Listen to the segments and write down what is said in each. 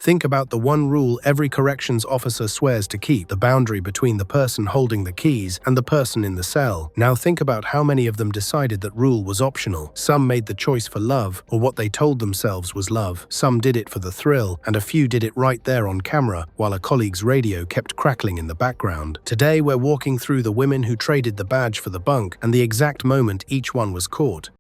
Think about the one rule every corrections officer swears to keep, the boundary between the person holding the keys and the person in the cell. Now think about how many of them decided that rule was optional. Some made the choice for love, or what they told themselves was love. Some did it for the thrill, and a few did it right there on camera, while a colleague's radio kept crackling in the background. Today we're walking through the women who traded the badge for the bunk and the exact moment each one was caught.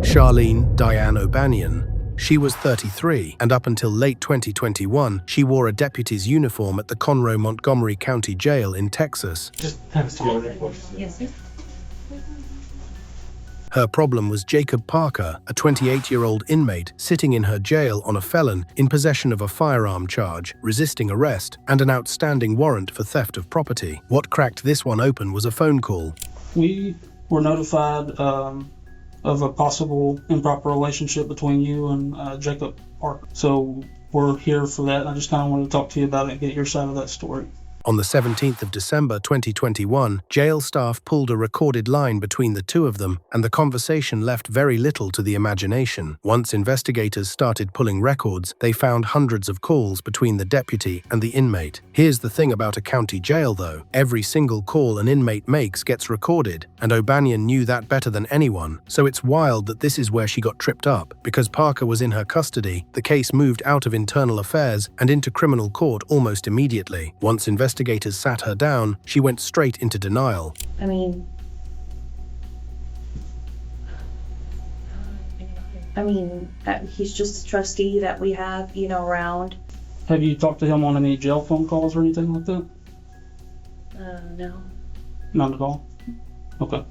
Charlene Diane O'Banion. She was 33, and up until late 2021, she wore a deputy's uniform at the Conroe Montgomery County Jail in Texas. Just have us together. Yes, sir. Her problem was Jacob Parker, a 28-year-old inmate sitting in her jail on a felon in possession of a firearm charge, resisting arrest, and an outstanding warrant for theft of property. What cracked this one open was a phone call. We were notified of a possible improper relationship between you and Jacob Parker. So we're here for that. I just kind of wanted to talk to you about it and get your side of that story. On the 17th of December 2021, jail staff pulled a recorded line between the two of them, and the conversation left very little to the imagination. Once investigators started pulling records, they found hundreds of calls between the deputy and the inmate. Here's the thing about a county jail, though. Every single call an inmate makes gets recorded, and O'Banion knew that better than anyone. So it's wild that this is where she got tripped up. Because Parker was in her custody, the case moved out of internal affairs and into criminal court almost immediately. Once investigators sat her down, she went straight into denial. I mean, he's just a trustee that we have, around. Have you talked to him on any jail phone calls or anything like that? No. Not at all? Okay.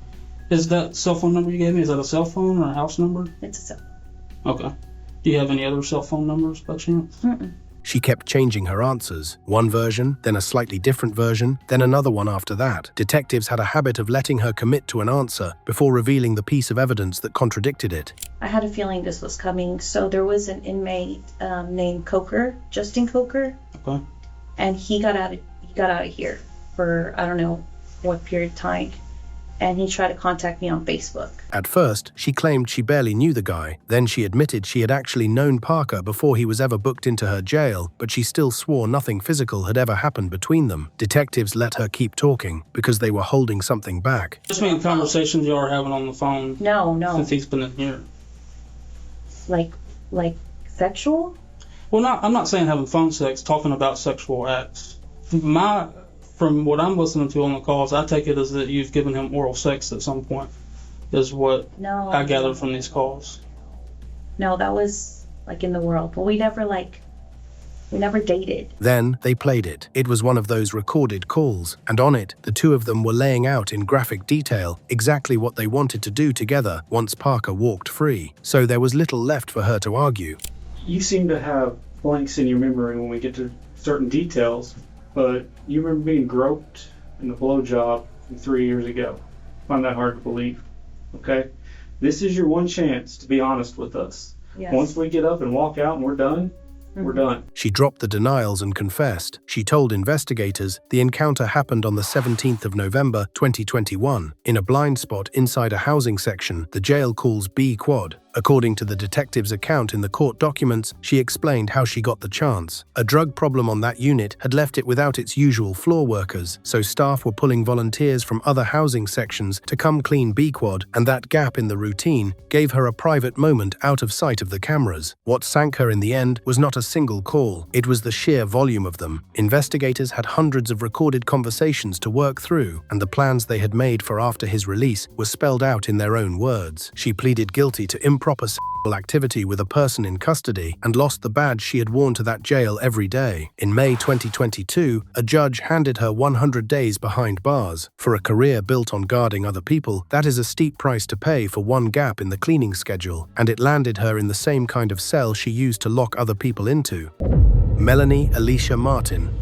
Is that cell phone number you gave me, is that a cell phone or a house number? It's a cell. Okay. Do you have any other cell phone numbers by chance? Mm-mm. She kept changing her answers. One version, then a slightly different version, then another one after that. Detectives had a habit of letting her commit to an answer before revealing the piece of evidence that contradicted it. I had a feeling this was coming. So there was an inmate named Coker, Justin Coker, Okay. and he got out of here for I don't know what period of time, and he tried to contact me on Facebook. At first, she claimed she barely knew the guy. Then she admitted she had actually known Parker before he was ever booked into her jail, but she still swore nothing physical had ever happened between them. Detectives let her keep talking because they were holding something back. Just mean conversations you are having on the phone. No. Since he's been in here. Like sexual? Well, I'm not saying having phone sex, talking about sexual acts. From what I'm listening to on the calls, I take it as that you've given him oral sex at some point, is what No. I gathered from these calls. No, that was like in the world, but we never dated. Then they played it. It was one of those recorded calls, and on it, the two of them were laying out in graphic detail exactly what they wanted to do together once Parker walked free. So there was little left for her to argue. You seem to have blanks in your memory when we get to certain details, but you remember being groped in the blowjob from 3 years ago. I find that hard to believe. Okay? This is your one chance to be honest with us. Yes. Once we get up and walk out and we're done, we're done. She dropped the denials and confessed. She told investigators the encounter happened on the 17th of November 2021 in a blind spot inside a housing section the jail calls B Quad. According to the detective's account in the court documents, she explained how she got the chance. A drug problem on that unit had left it without its usual floor workers, so staff were pulling volunteers from other housing sections to come clean B Quad, and that gap in the routine gave her a private moment out of sight of the cameras. What sank her in the end was not a single call, it was the sheer volume of them. Investigators had hundreds of recorded conversations to work through, and the plans they had made for after his release were spelled out in their own words. She pleaded guilty to improper sexual activity with a person in custody and lost the badge she had worn to that jail every day. In May 2022, a judge handed her 100 days behind bars. For a career built on guarding other people, that is a steep price to pay for one gap in the cleaning schedule, and it landed her in the same kind of cell she used to lock other people into. Melanie Alicia Martin.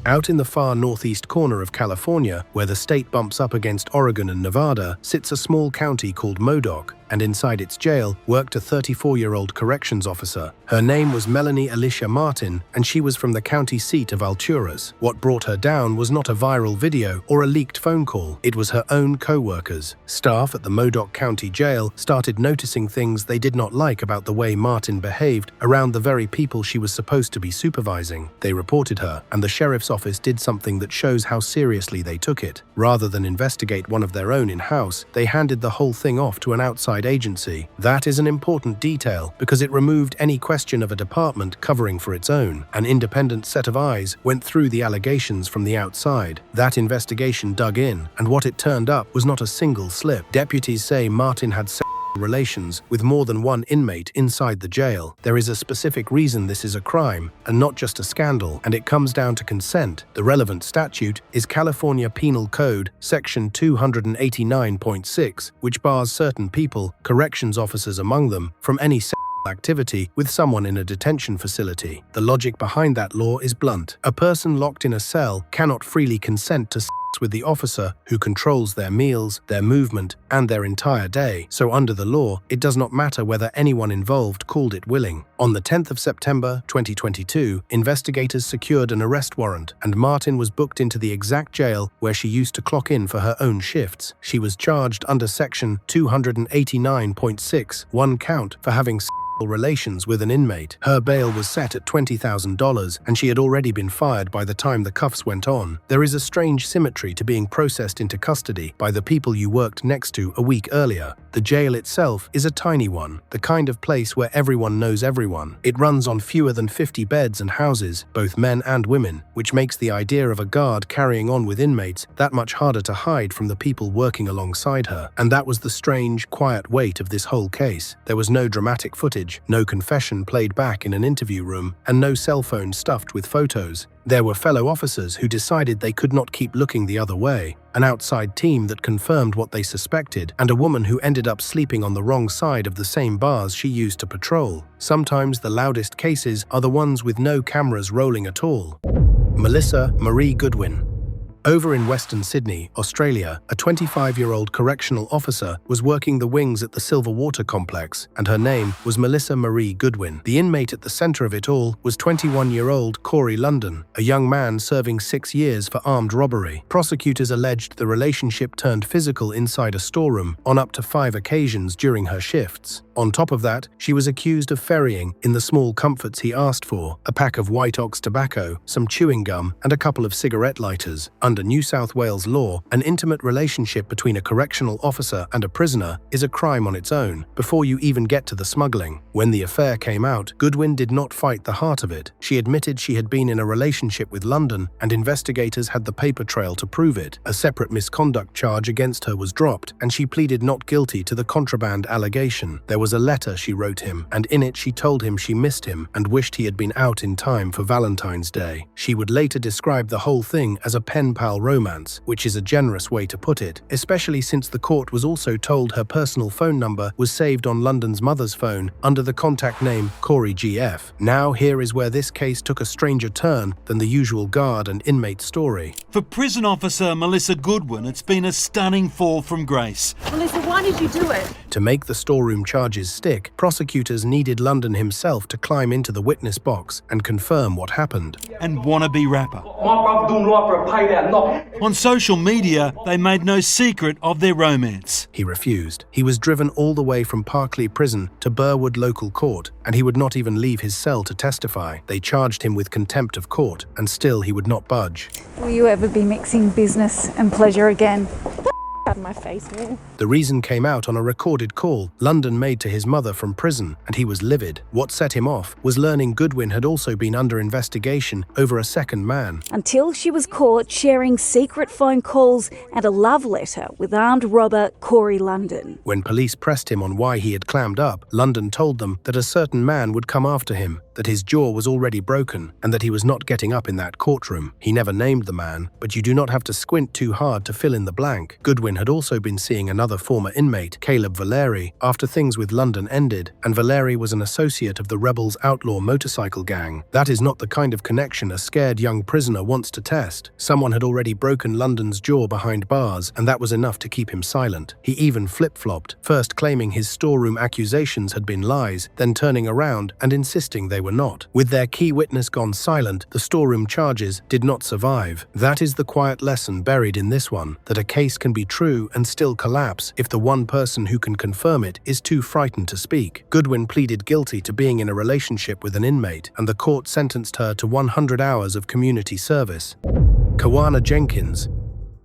Out in the far northeast corner of California, where the state bumps up against Oregon and Nevada, sits a small county called Modoc, and inside its jail worked a 34-year-old corrections officer. Her name was Melanie Alicia Martin, and she was from the county seat of Alturas. What brought her down was not a viral video or a leaked phone call. It was her own co-workers. Staff at the Modoc County Jail started noticing things they did not like about the way Martin behaved around the very people she was supposed to be supervising. They reported her, and the sheriff's office did something that shows how seriously they took it. Rather than investigate one of their own in-house, they handed the whole thing off to an outside agency. That is an important detail because it removed any question of a department covering for its own. An independent set of eyes went through the allegations from the outside. That investigation dug in, and what it turned up was not a single slip. Deputies say Martin had relations with more than one inmate inside the jail. There is a specific reason this is a crime and not just a scandal, and it comes down to consent. The relevant statute is California Penal Code Section 289.6, which bars certain people, corrections officers among them, from any activity with someone in a detention facility. The logic behind that law is blunt. A person locked in a cell cannot freely consent to with the officer who controls their meals, their movement, and their entire day. So under the law, it does not matter whether anyone involved called it willing. On the 10th of September 2022, investigators secured an arrest warrant, and Martin was booked into the exact jail where she used to clock in for her own shifts. She was charged under Section 289.6, one count for having relations with an inmate. Her bail was set at $20,000, and she had already been fired by the time the cuffs went on. There is a strange symmetry to being processed into custody by the people you worked next to a week earlier. The jail itself is a tiny one, the kind of place where everyone knows everyone. It runs on fewer than 50 beds and houses, both men and women, which makes the idea of a guard carrying on with inmates that much harder to hide from the people working alongside her. And that was the strange, quiet weight of this whole case. There was no dramatic footage, no confession played back in an interview room, and no cell phone stuffed with photos. There were fellow officers who decided they could not keep looking the other way, an outside team that confirmed what they suspected, and a woman who ended up sleeping on the wrong side of the same bars she used to patrol. Sometimes the loudest cases are the ones with no cameras rolling at all. Melissa Marie Goodwin. Over in Western Sydney, Australia, a 25-year-old correctional officer was working the wings at the Silver Water complex, and her name was Melissa Marie Goodwin. The inmate at the center of it all was 21-year-old Corey London, a young man serving 6 years for armed robbery. Prosecutors alleged the relationship turned physical inside a storeroom on up to 5 occasions during her shifts. On top of that, she was accused of ferrying in the small comforts he asked for: a pack of White Ox tobacco, some chewing gum, and a couple of cigarette lighters. Under New South Wales law, an intimate relationship between a correctional officer and a prisoner is a crime on its own, before you even get to the smuggling. When the affair came out, Goodwin did not fight the heart of it. She admitted she had been in a relationship with London, and investigators had the paper trail to prove it. A separate misconduct charge against her was dropped, and she pleaded not guilty to the contraband allegation. There was a letter she wrote him, and in it she told him she missed him and wished he had been out in time for Valentine's Day. She would later describe the whole thing as a pen pal romance, which is a generous way to put it, especially since the court was also told her personal phone number was saved on London's mother's phone under the contact name Corey GF. Now here is where this case took a stranger turn than the usual guard and inmate story. For prison officer Melissa Goodwin, it's been a stunning fall from grace. Melissa, why did you do it? To make the storeroom charges stick, prosecutors needed London himself to climb into the witness box and confirm what happened. And wannabe rapper. On social media, they made no secret of their romance. He refused. He was driven all the way from Parklea Prison to Burwood Local Court, and he would not even leave his cell to testify. They charged him with contempt of court, and still he would not budge. Will you ever be mixing business and pleasure again? Out of my face, man. The reason came out on a recorded call London made to his mother from prison, and he was livid. What set him off was learning Goodwin had also been under investigation over a second man. Until she was caught sharing secret phone calls and a love letter with armed robber Corey London. When police pressed him on why he had clammed up, London told them that a certain man would come after him, that his jaw was already broken and that he was not getting up in that courtroom. He never named the man, but you do not have to squint too hard to fill in the blank. Goodwin had also been seeing another former inmate, Caleb Valeri, after things with London ended, and Valeri was an associate of the rebels' outlaw motorcycle gang. That is not the kind of connection a scared young prisoner wants to test. Someone had already broken London's jaw behind bars, and that was enough to keep him silent. He even flip-flopped, first claiming his storeroom accusations had been lies, then turning around and insisting they were not. With their key witness gone silent, the storeroom charges did not survive. That is the quiet lesson buried in this one, that a case can be true and still collapse if the one person who can confirm it is too frightened to speak. Goodwin pleaded guilty to being in a relationship with an inmate, and the court sentenced her to 100 hours of community service. Kawana Jenkins.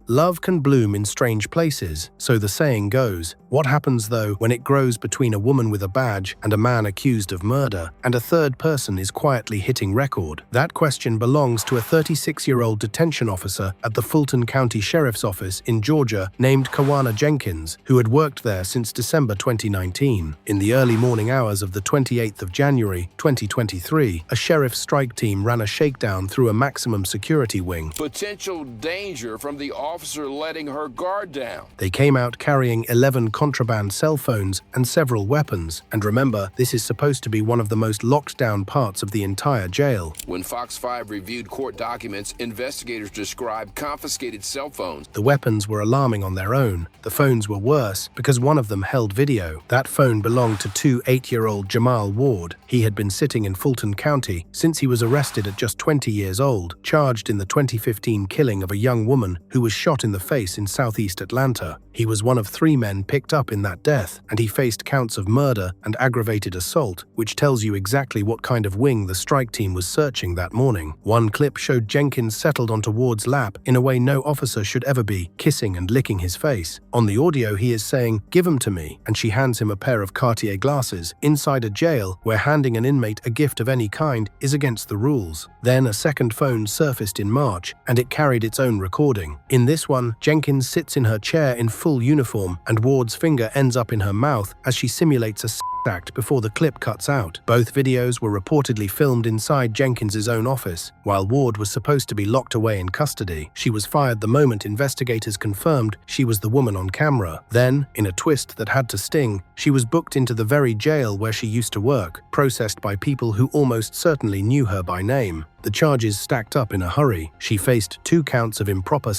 Love can bloom in strange places, so the saying goes. What happens, though, when it grows between a woman with a badge and a man accused of murder, and a third person is quietly hitting record? That question belongs to a 36-year-old detention officer at the Fulton County Sheriff's Office in Georgia named Kawana Jenkins, who had worked there since December 2019. In the early morning hours of the 28th of January, 2023, a sheriff's strike team ran a shakedown through a maximum security wing. Potential danger from the officer letting her guard down. They came out carrying 11 contraband cell phones and several weapons. And remember, this is supposed to be one of the most locked down parts of the entire jail. When Fox 5 reviewed court documents, investigators described confiscated cell phones. The weapons were alarming on their own. The phones were worse because one of them held video. That phone belonged to 8-year-old Jamal Ward. He had been sitting in Fulton County since he was arrested at just 20 years old, charged in the 2015 killing of a young woman who was shot in the face in southeast Atlanta. He was one of 3 men picked up in that death, and he faced counts of murder and aggravated assault, which tells you exactly what kind of wing the strike team was searching that morning. One clip showed Jenkins settled onto Ward's lap in a way no officer should ever be, kissing and licking his face. On the audio, he is saying, "Give 'em to me," and she hands him a pair of Cartier glasses, inside a jail where handing an inmate a gift of any kind is against the rules. Then a second phone surfaced in March, and it carried its own recording. In this one, Jenkins sits in her chair in full uniform, and Ward's finger ends up in her mouth as she simulates a act before the clip cuts out. Both videos were reportedly filmed inside Jenkins's own office. While Ward was supposed to be locked away in custody, she was fired the moment investigators confirmed she was the woman on camera. Then, in a twist that had to sting, she was booked into the very jail where she used to work, processed by people who almost certainly knew her by name. The charges stacked up in a hurry. She faced 2 counts of improper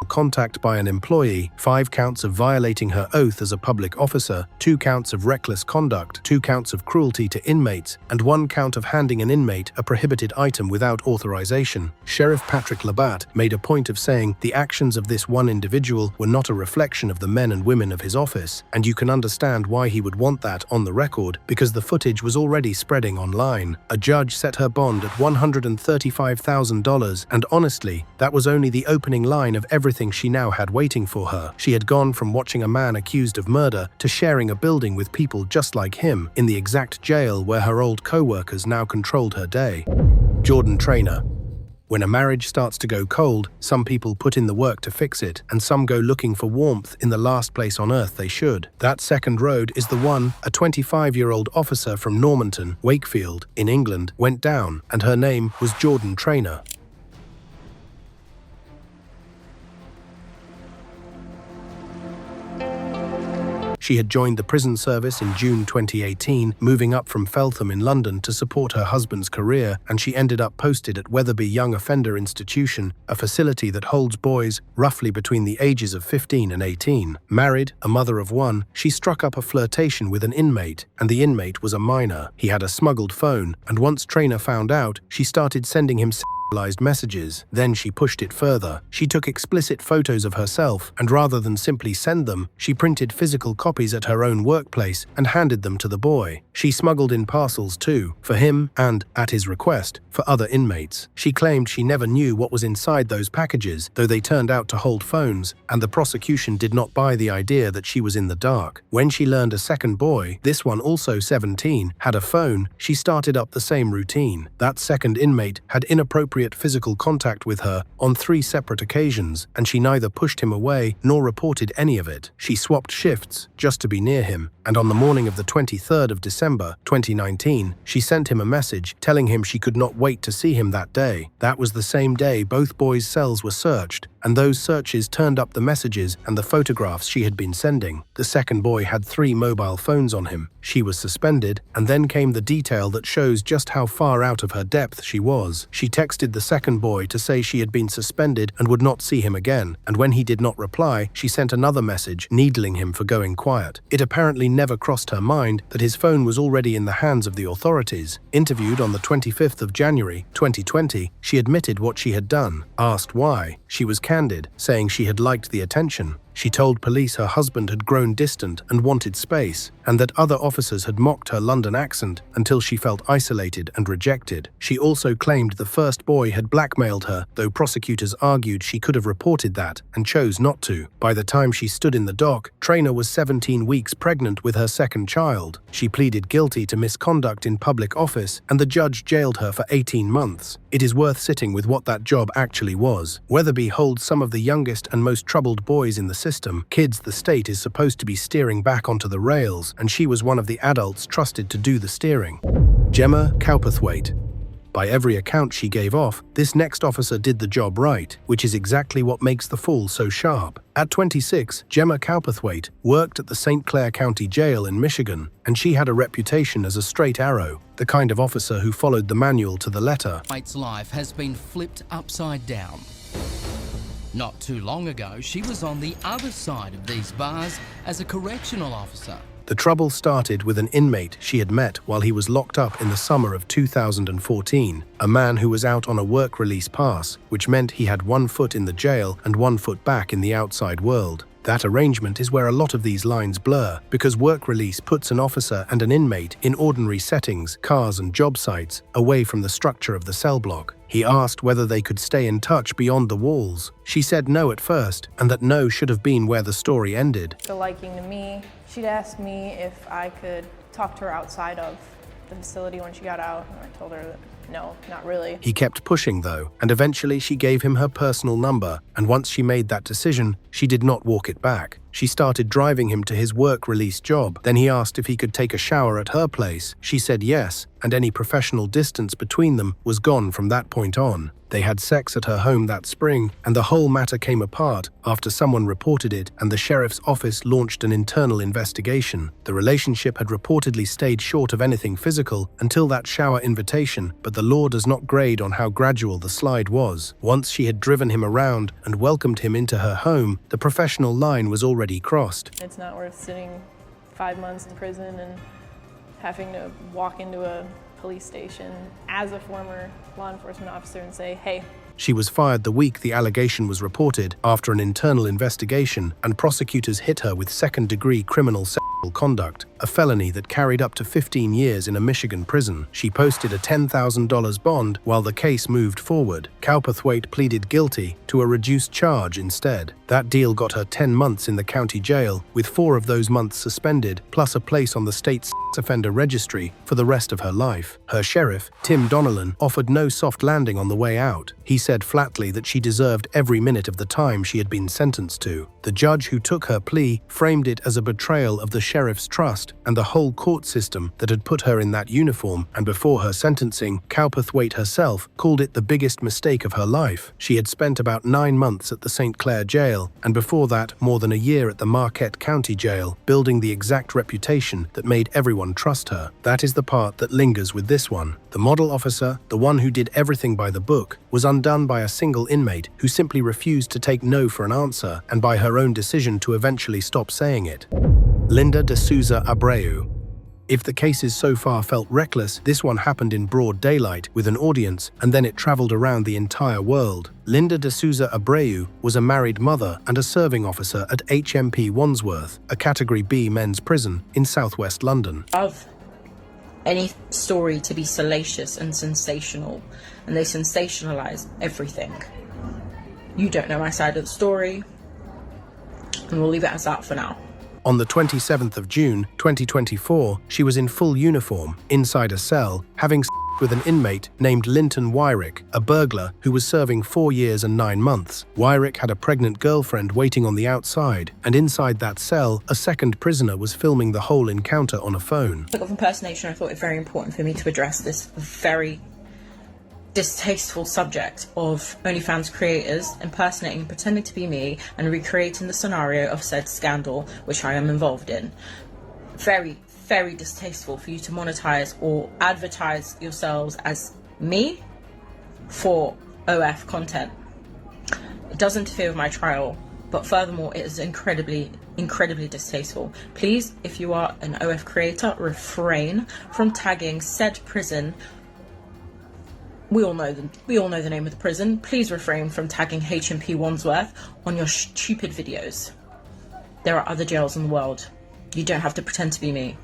contact by an employee, 5 counts of violating her oath as a public officer, 2 counts of reckless conduct, 2 counts of cruelty to inmates, and 1 count of handing an inmate a prohibited item without authorization. Sheriff Patrick Labatt made a point of saying the actions of this one individual were not a reflection of the men and women of his office, and you can understand why he would want that on the record, because the footage was already spreading online. A judge set her bond at $135,000, and honestly, that was only the opening line of everything she now had waiting for her. She had gone from watching a man accused of murder to sharing a building with people just like him in the exact jail where her old co-workers now controlled her day. Jordan Trainer. When a marriage starts to go cold, some people put in the work to fix it, and some go looking for warmth in the last place on earth they should. That second road is the one a 25-year-old officer from Normanton, Wakefield, in England, went down, and her name was Jordan Trainer. She had joined the prison service in June 2018, moving up from Feltham in London to support her husband's career, and she ended up posted at Wetherby Young Offender Institution, a facility that holds boys roughly between the ages of 15 and 18. Married, a mother of 1, she struck up a flirtation with an inmate, and the inmate was a minor. He had a smuggled phone, and once Trainer found out, she started sending him messages. Then she pushed it further. She took explicit photos of herself, and rather than simply send them, she printed physical copies at her own workplace and handed them to the boy. She smuggled in parcels too, for him and, at his request, for other inmates. She claimed she never knew what was inside those packages, though they turned out to hold phones, and the prosecution did not buy the idea that she was in the dark. When she learned a second boy, this one also 17, had a phone, she started up the same routine. That second inmate had inappropriate inappropriate physical contact with her on 3 separate occasions, and she neither pushed him away nor reported any of it. She swapped shifts just to be near him, and on the morning of the 23rd of December, 2019, she sent him a message telling him she could not wait to see him that day. That was the same day both boys' cells were searched, and those searches turned up the messages and the photographs she had been sending. The second boy had 3 mobile phones on him. She was suspended, and then came the detail that shows just how far out of her depth she was. She texted the second boy to say she had been suspended and would not see him again, and when he did not reply, she sent another message needling him for going quiet. It apparently never crossed her mind that his phone was already in the hands of the authorities. Interviewed on the 25th of January, 2020, she admitted what she had done. Asked why, she was candid, saying she had liked the attention. She told police her husband had grown distant and wanted space, and that other officers had mocked her London accent until she felt isolated and rejected. She also claimed the first boy had blackmailed her, though prosecutors argued she could have reported that and chose not to. By the time she stood in the dock, Traynor was 17 weeks pregnant with her second child. She pleaded guilty to misconduct in public office, and the judge jailed her for 18 months. It is worth sitting with what that job actually was. Weatherby holds some of the youngest and most troubled boys in the system, kids the state is supposed to be steering back onto the rails, and she was one of the adults trusted to do the steering. Gemma Cowperthwaite. By every account she gave off, this next officer did the job right, which is exactly what makes the fall so sharp. At 26, Gemma Cowperthwaite worked at the St. Clair County Jail in Michigan, and she had a reputation as a straight arrow, the kind of officer who followed the manual to the letter. Waite's life has been flipped upside down. Not too long ago, she was on the other side of these bars as a correctional officer. The trouble started with an inmate she had met while he was locked up in the summer of 2014, a man who was out on a work release pass, which meant he had 1 foot in the jail and 1 foot back in the outside world. That arrangement is where a lot of these lines blur, because work release puts an officer and an inmate in ordinary settings, cars and job sites, away from the structure of the cell block. He asked whether they could stay in touch beyond the walls. She said no at first, and that no should have been where the story ended. The liking to me, she'd asked me if I could talk to her outside of the facility when she got out, and I told her that no, not really. He kept pushing though, and eventually she gave him her personal number, and once she made that decision, she did not walk it back. She started driving him to his work release job. Then he asked if he could take a shower at her place. She said yes, and any professional distance between them was gone from that point on. They had sex at her home that spring, and the whole matter came apart after someone reported it and the sheriff's office launched an internal investigation. The relationship had reportedly stayed short of anything physical until that shower invitation, but the law does not grade on how gradual the slide was. Once she had driven him around and welcomed him into her home, the professional line was already crossed. It's not worth sitting 5 months in prison and having to walk into a police station as a former law enforcement officer and say, hey. She was fired the week the allegation was reported after an internal investigation, and prosecutors hit her with second-degree criminal sexual conduct, a felony that carried up to 15 years in a Michigan prison. She posted a $10,000 bond while the case moved forward. Cowperthwaite pleaded guilty to a reduced charge instead. That deal got her 10 months in the county jail, with 4 of those months suspended, plus a place on the state's offender registry for the rest of her life. Her sheriff, Tim Donnellan, offered no soft landing on the way out. He said flatly that she deserved every minute of the time she had been sentenced to. The judge who took her plea framed it as a betrayal of the sheriff's trust and the whole court system that had put her in that uniform, and before her sentencing, Cowperthwaite herself called it the biggest mistake of her life. She had spent about 9 months at the St. Clair jail, and before that, more than a year at the Marquette County Jail, building the exact reputation that made everyone trust her. That is the part that lingers with this one. The model officer, the one who did everything by the book, was undone by a single inmate who simply refused to take no for an answer, and by her own decision to eventually stop saying it. Linda D'Souza Abreu. If the cases so far felt reckless, this one happened in broad daylight with an audience, and then it traveled around the entire world. Linda D'Souza Abreu was a married mother and a serving officer at HMP Wandsworth, a Category B men's prison in southwest London. Of any story to be salacious and sensational, and they sensationalize everything. You don't know my side of the story, and we'll leave it as that for now. On the 27th of June, 2024, she was in full uniform, inside a cell, having sex slept with an inmate named Linton Wyrick, a burglar who was serving 4 years and 9 months. Wyrick had a pregnant girlfriend waiting on the outside, and inside that cell, a second prisoner was filming the whole encounter on a phone. Of impersonation, I thought it very important for me to address this very distasteful subject of OnlyFans creators impersonating and pretending to be me and recreating the scenario of said scandal which I am involved in. Very, very distasteful for you to monetize or advertise yourselves as me for OF content. It does interfere with my trial, but furthermore it is incredibly distasteful. Please, if you are an OF creator, refrain from tagging said prison. We all know the name of the prison. Please refrain from tagging HMP Wandsworth on your stupid videos. There are other jails in the world. You don't have to pretend to be me.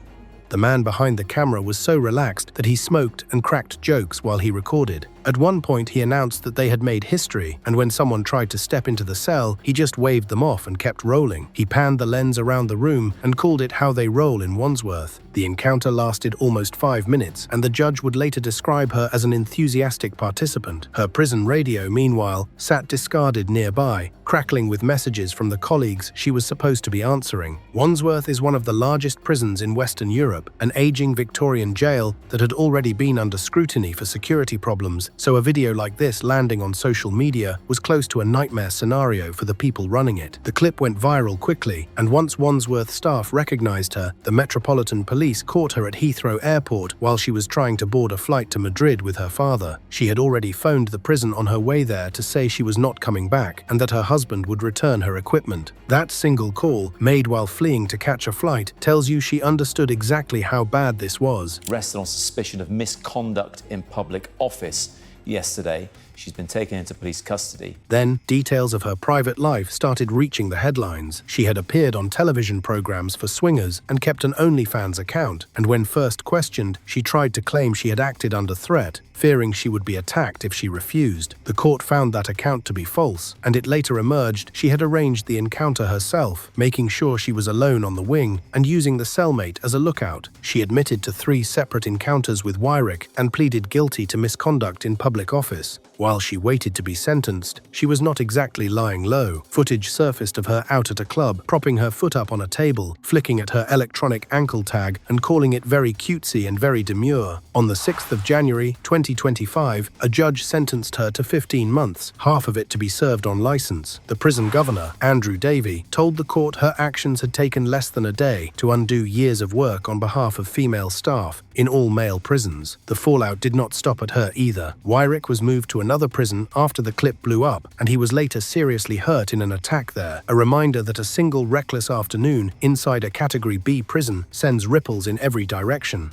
The man behind the camera was so relaxed that he smoked and cracked jokes while he recorded. At one point, he announced that they had made history, and when someone tried to step into the cell, he just waved them off and kept rolling. He panned the lens around the room and called it how they roll in Wandsworth. The encounter lasted almost 5 minutes, and the judge would later describe her as an enthusiastic participant. Her prison radio, meanwhile, sat discarded nearby, crackling with messages from the colleagues she was supposed to be answering. Wandsworth is one of the largest prisons in Western Europe, an aging Victorian jail that had already been under scrutiny for security problems, so a video like this landing on social media was close to a nightmare scenario for the people running it. The clip went viral quickly, and once Wandsworth staff recognized her, the Metropolitan Police caught her at Heathrow Airport while she was trying to board a flight to Madrid with her father. She had already phoned the prison on her way there to say she was not coming back and that her husband would return her equipment. That single call, made while fleeing to catch a flight, tells you she understood exactly how bad this was. Arrested on suspicion of misconduct in public office yesterday. She's been taken into police custody. Then, details of her private life started reaching the headlines. She had appeared on television programs for swingers and kept an OnlyFans account, and when first questioned, she tried to claim she had acted under threat, fearing she would be attacked if she refused. The court found that account to be false, and it later emerged she had arranged the encounter herself, making sure she was alone on the wing and using the cellmate as a lookout. She admitted to 3 separate encounters with Wyrick and pleaded guilty to misconduct in public office. While she waited to be sentenced, she was not exactly lying low. Footage surfaced of her out at a club, propping her foot up on a table, flicking at her electronic ankle tag, and calling it very cutesy and very demure. On the 6th of January, 2025, a judge sentenced her to 15 months, half of it to be served on license. The prison governor, Andrew Davey, told the court her actions had taken less than a day to undo years of work on behalf of female staff in all male prisons. The fallout did not stop at her either. Wyrick was moved to another prison after the clip blew up, and he was later seriously hurt in an attack there, a reminder that a single reckless afternoon inside a Category B prison sends ripples in every direction.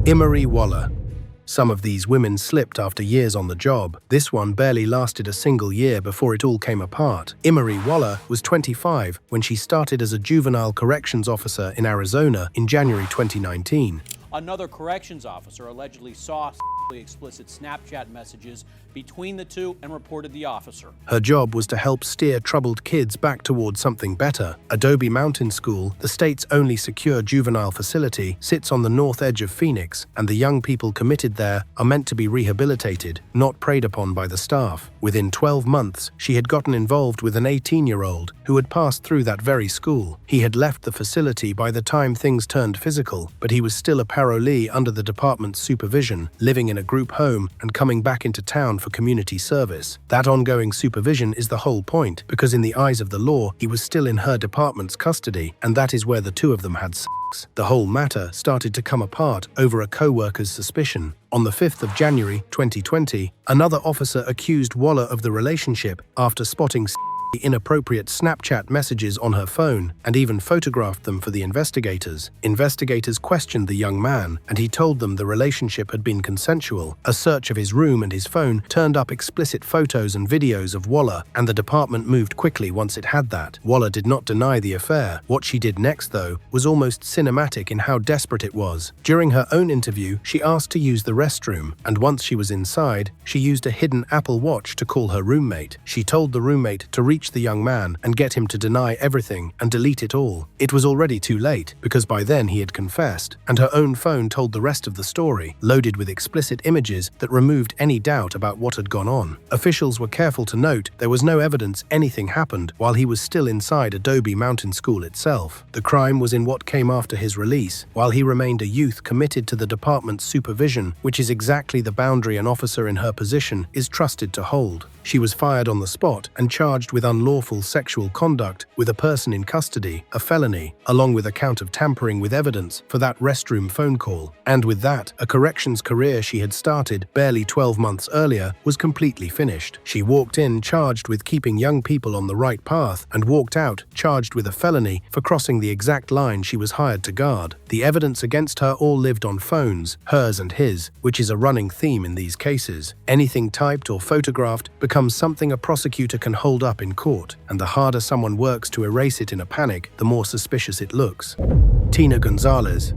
Emery Waller. Some of these women slipped after years on the job. This one barely lasted a single year before it all came apart. Emery Waller was 25 when she started as a juvenile corrections officer in Arizona in January 2019. Another corrections officer allegedly saw explicit Snapchat messages between the two and reported the officer. Her job was to help steer troubled kids back towards something better. Adobe Mountain School, the state's only secure juvenile facility, sits on the north edge of Phoenix, and the young people committed there are meant to be rehabilitated, not preyed upon by the staff. Within 12 months, she had gotten involved with an 18-year-old who had passed through that very school. He had left the facility by the time things turned physical, but he was still a parolee under the department's supervision, living in a group home and coming back into town for community service. That ongoing supervision is the whole point, because in the eyes of the law, he was still in her department's custody, and that is where the two of them had sex. The whole matter started to come apart over a co-worker's suspicion. On the 5th of January 2020, another officer accused Waller of the relationship after spotting inappropriate Snapchat messages on her phone and even photographed them for the investigators. Investigators questioned the young man, and he told them the relationship had been consensual. A search of his room and his phone turned up explicit photos and videos of Waller, and the department moved quickly once it had that. Waller did not deny the affair. What she did next, though, was almost cinematic in how desperate it was. During her own interview, she asked to use the restroom, and once she was inside, she used a hidden Apple Watch to call her roommate. She told the roommate to reach reach the young man and get him to deny everything and delete it all. It was already too late, because by then he had confessed, and her own phone told the rest of the story, loaded with explicit images that removed any doubt about what had gone on. Officials were careful to note there was no evidence anything happened while he was still inside Adobe Mountain School itself. The crime was in what came after his release, while he remained a youth committed to the department's supervision, which is exactly the boundary an officer in her position is trusted to hold. She was fired on the spot and charged with unlawful sexual conduct with a person in custody, a felony, along with a count of tampering with evidence for that restroom phone call. And with that, a corrections career she had started barely 12 months earlier was completely finished. She walked in charged with keeping young people on the right path and walked out charged with a felony for crossing the exact line she was hired to guard. The evidence against her all lived on phones, hers and his, which is a running theme in these cases. Anything typed or photographed becomes something a prosecutor can hold up in court, and the harder someone works to erase it in a panic, the more suspicious it looks. Tina Gonzalez.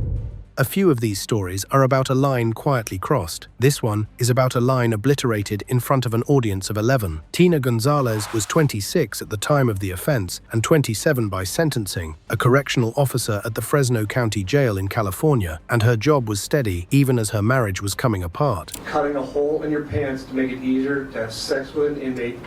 A few of these stories are about a line quietly crossed. This one is about a line obliterated in front of an audience of 11. Tina Gonzalez was 26 at the time of the offense and 27 by sentencing, a correctional officer at the Fresno County Jail in California, and her job was steady even as her marriage was coming apart. Cutting a hole in your pants to make it easier to have sex with an inmate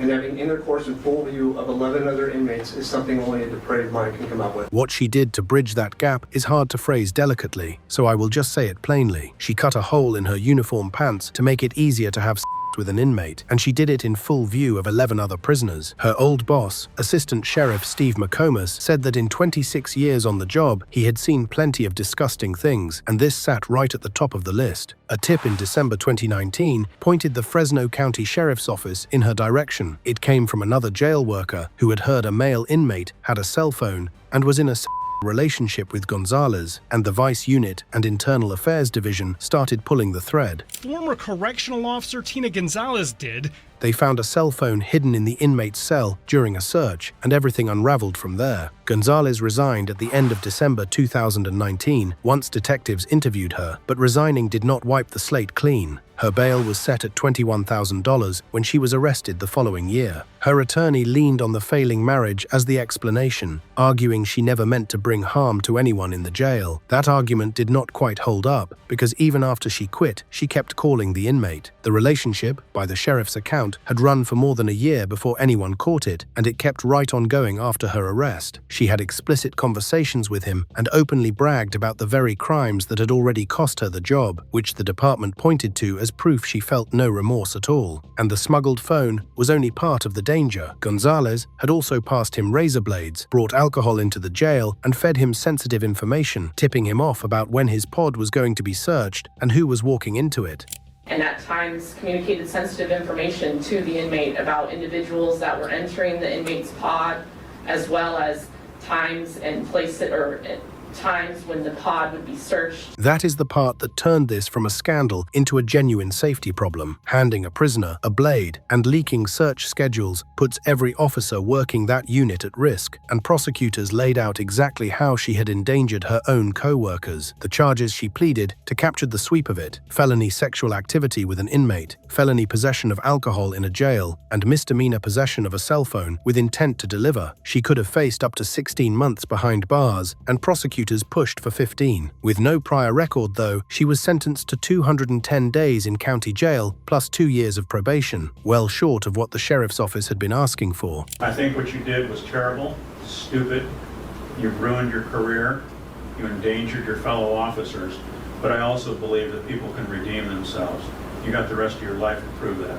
and having intercourse in full view of 11 other inmates is something only a depraved mind can come up with. What she did to bridge that gap is hard to phrase delicately, so I will just say it plainly. She cut a hole in her uniform pants to make it easier to have sex with an inmate, and she did it in full view of 11 other prisoners. Her old boss, Assistant Sheriff Steve McComas, said that in 26 years on the job, he had seen plenty of disgusting things, and this sat right at the top of the list. A tip in December 2019 pointed the Fresno County Sheriff's Office in her direction. It came from another jail worker who had heard a male inmate had a cell phone and was in a relationship with Gonzalez, and the Vice Unit and Internal Affairs Division started pulling the thread. Former correctional officer Tina Gonzalez did. They found a cell phone hidden in the inmate's cell during a search, and everything unraveled from there. Gonzalez resigned at the end of December 2019 once detectives interviewed her, but resigning did not wipe the slate clean. Her bail was set at $21,000 when she was arrested the following year. Her attorney leaned on the failing marriage as the explanation, arguing she never meant to bring harm to anyone in the jail. That argument did not quite hold up, because even after she quit, she kept calling the inmate. The relationship, by the sheriff's account, had run for more than a year before anyone caught it, and it kept right on going after her arrest. She had explicit conversations with him and openly bragged about the very crimes that had already cost her the job, which the department pointed to as proof she felt no remorse at all. And the smuggled phone was only part of the danger. Gonzalez had also passed him razor blades, brought alcohol into the jail, and fed him sensitive information, tipping him off about when his pod was going to be searched and who was walking into it. And at times communicated sensitive information to the inmate about individuals that were entering the inmate's pod, as well as times and places or times when the pod would be searched. That is the part that turned this from a scandal into a genuine safety problem. Handing a prisoner a blade and leaking search schedules puts every officer working that unit at risk, and prosecutors laid out exactly how she had endangered her own co-workers. The charges she pleaded to captured the sweep of it: felony sexual activity with an inmate, felony possession of alcohol in a jail, and misdemeanor possession of a cell phone with intent to deliver. She could have faced up to 16 months behind bars, and prosecutors pushed for 15. With no prior record, though, she was sentenced to 210 days in county jail plus 2 years of probation, well short of what the sheriff's office had been asking for. I think what you did was terrible, stupid. You ruined your career. You endangered your fellow officers. But I also believe that people can redeem themselves. You got the rest of your life to prove that.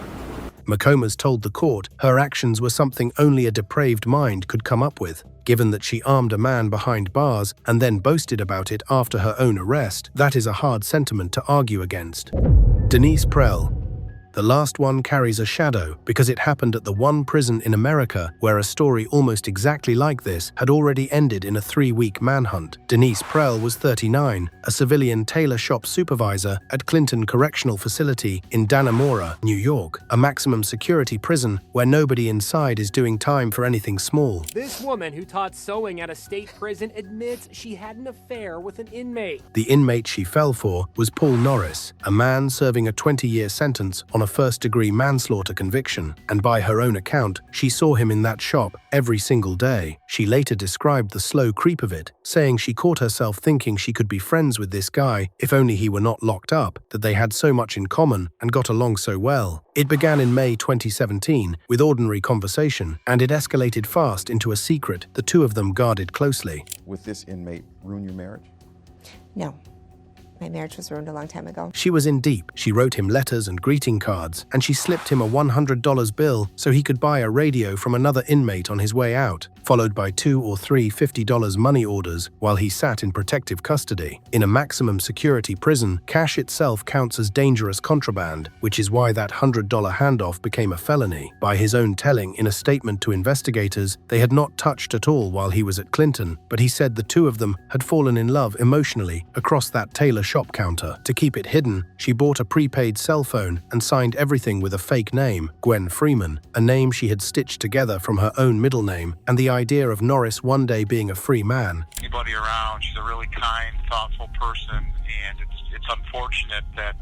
McComas told the court her actions were something only a depraved mind could come up with. Given that she armed a man behind bars and then boasted about it after her own arrest, that is a hard sentiment to argue against. Denise Prell. The last one carries a shadow because it happened at the one prison in America where a story almost exactly like this had already ended in a 3-week manhunt. Denise Prell was 39, a civilian tailor shop supervisor at Clinton Correctional Facility in Dannemora, New York, a maximum security prison where nobody inside is doing time for anything small. This woman who taught sewing at a state prison admits she had an affair with an inmate. The inmate she fell for was Paul Norris, a man serving a 20-year sentence on a first-degree manslaughter conviction, and by her own account, she saw him in that shop every single day. She later described the slow creep of it, saying she caught herself thinking she could be friends with this guy if only he were not locked up, that they had so much in common and got along so well. It began in May 2017 with ordinary conversation, and it escalated fast into a secret the two of them guarded closely. Would this inmate ruin your marriage? No. My marriage was ruined a long time ago. She was in deep. She wrote him letters and greeting cards, and she slipped him a $100 bill so he could buy a radio from another inmate on his way out, followed by 2 or 3 $50 money orders while he sat in protective custody. In a maximum security prison, cash itself counts as dangerous contraband, which is why that $100 handoff became a felony. By his own telling in a statement to investigators, they had not touched at all while he was at Clinton, but he said the two of them had fallen in love emotionally across that Taylor shop counter. To keep it hidden, she bought a prepaid cell phone and signed everything with a fake name, Gwen Freeman, a name she had stitched together from her own middle name, and the idea of Norris one day being a free man. Anybody around, she's a really kind, thoughtful person, and it's unfortunate that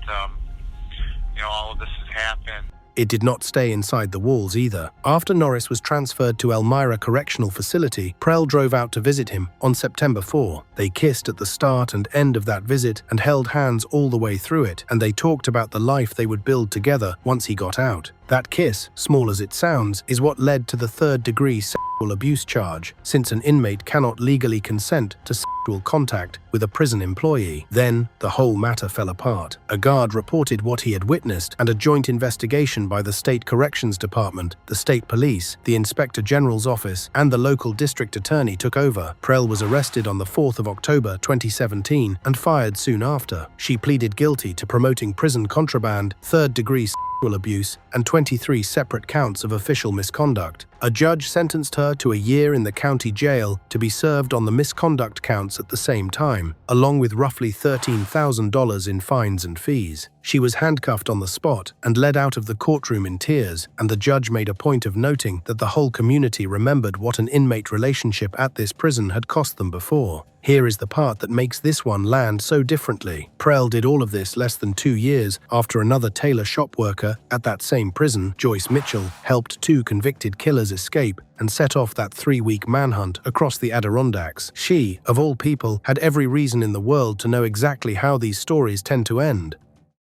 all of this has happened. It did not stay inside the walls either. After Norris was transferred to Elmira Correctional Facility, Prell drove out to visit him on September 4. They kissed at the start and end of that visit and held hands all the way through it, and they talked about the life they would build together once he got out. That kiss, small as it sounds, is what led to the third-degree sexual abuse charge, since an inmate cannot legally consent to sexual contact with a prison employee. Then, the whole matter fell apart. A guard reported what he had witnessed, and a joint investigation by the State Corrections Department, the State Police, the Inspector General's office, and the local district attorney took over. Prell was arrested on the 4th of October 2017 and fired soon after. She pleaded guilty to promoting prison contraband, third-degree sexual abuse, and 23 separate counts of official misconduct. A judge sentenced her to a year in the county jail to be served on the misconduct counts at the same time, along with roughly $13,000 in fines and fees. She was handcuffed on the spot and led out of the courtroom in tears, and the judge made a point of noting that the whole community remembered what an inmate relationship at this prison had cost them before. Here is the part that makes this one land so differently. Prell did all of this less than 2 years after another Taylor shop worker at that same prison, Joyce Mitchell, helped 2 convicted killers escape and set off that 3-week manhunt across the Adirondacks. She, of all people, had every reason in the world to know exactly how these stories tend to end.